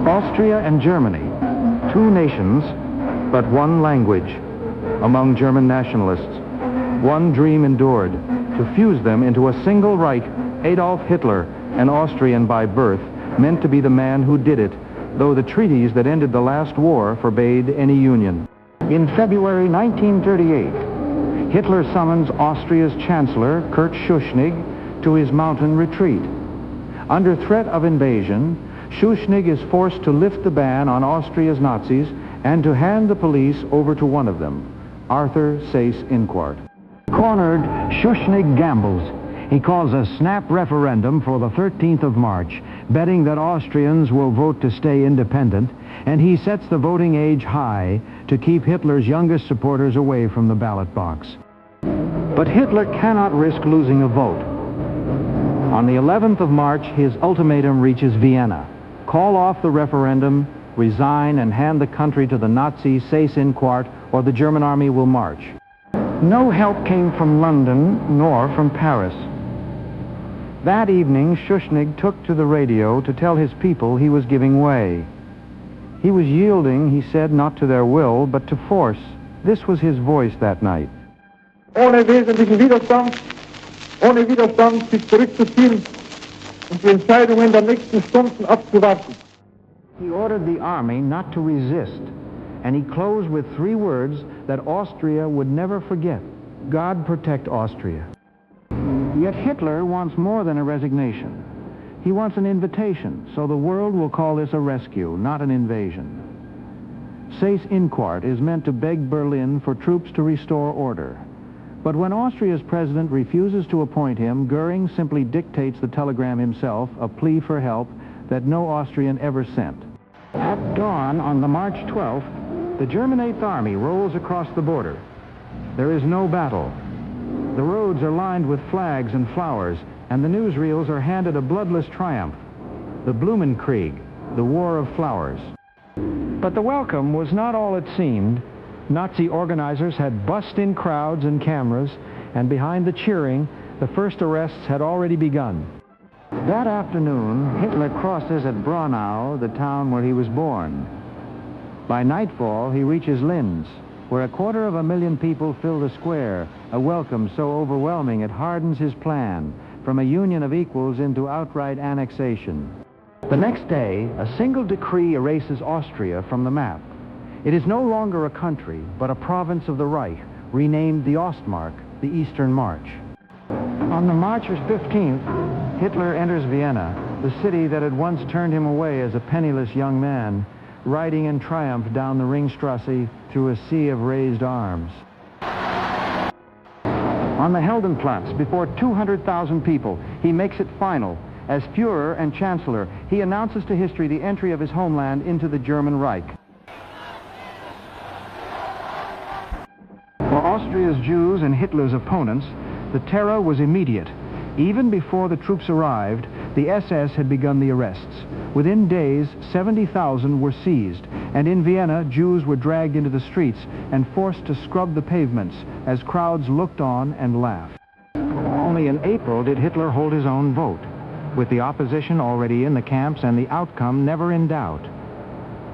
Austria and Germany, two nations, but one language. Among German nationalists, one dream endured: to fuse them into a single Reich. Adolf Hitler, an Austrian by birth, meant to be the man who did it, though the treaties that ended the last war forbade any union. In February 1938, Hitler summons Austria's Chancellor, Kurt Schuschnigg, to his mountain retreat. Under threat of invasion, Schuschnigg is forced to lift the ban on Austria's Nazis and to hand the police over to one of them, Arthur Seyss-Inquart. Cornered, Schuschnigg gambles. He calls a snap referendum for the 13th of March, betting that Austrians will vote to stay independent, and he sets the voting age high to keep Hitler's youngest supporters away from the ballot box. But Hitler cannot risk losing a vote. On the 11th of March, his ultimatum reaches Vienna: call off the referendum, resign, and hand the country to the Nazi Seyss-Inquart, or the German army will march. No help came from London nor from Paris. That evening, Schuschnigg took to the radio to tell his people he was giving way. He was yielding, he said, not to their will, but to force. This was his voice that night. Ohne wesentlichen Widerstand, ohne Widerstand sich zurückzuziehen und die Entscheidungen der nächsten Stunden abzuwarten. He ordered the army not to resist, and he closed with three words that Austria would never forget: God protect Austria. Yet Hitler wants more than a resignation. He wants an invitation, so the world will call this a rescue, not an invasion. Seyss-Inquart is meant to beg Berlin for troops to restore order. But when Austria's president refuses to appoint him, Goering simply dictates the telegram himself, a plea for help that no Austrian ever sent. At dawn on the March 12th, the German Eighth Army rolls across the border. There is no battle. The roads are lined with flags and flowers, and the newsreels are handed a bloodless triumph: the Blumenkrieg, the War of Flowers. But the welcome was not all it seemed. Nazi organizers had bussed in crowds and cameras, and behind the cheering, the first arrests had already begun. That afternoon, Hitler crosses at Braunau, the town where he was born. By nightfall, he reaches Linz, where 250,000 people fill the square, a welcome so overwhelming it hardens his plan, from a union of equals into outright annexation. The next day, a single decree erases Austria from the map. It is no longer a country, but a province of the Reich, renamed the Ostmark, the Eastern March. On the March 15th, Hitler enters Vienna, the city that had once turned him away as a penniless young man, riding in triumph down the Ringstrasse through a sea of raised arms. On the Heldenplatz, before 200,000 people, he makes it final. As Führer and Chancellor, he announces to history the entry of his homeland into the German Reich. For Austria's Jews and Hitler's opponents, the terror was immediate. Even before the troops arrived, the SS had begun the arrests. Within days, 70,000 were seized, and in Vienna, Jews were dragged into the streets and forced to scrub the pavements as crowds looked on and laughed. Only in April did Hitler hold his own vote, with the opposition already in the camps and the outcome never in doubt.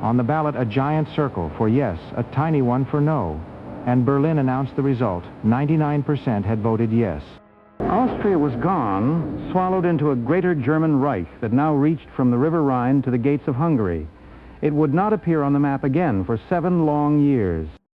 On the ballot, a giant circle for yes, a tiny one for no, and Berlin announced the result. 99% had voted yes. Austria was gone, swallowed into a greater German Reich that now reached from the River Rhine to the gates of Hungary. It would not appear on the map again for 7 long years.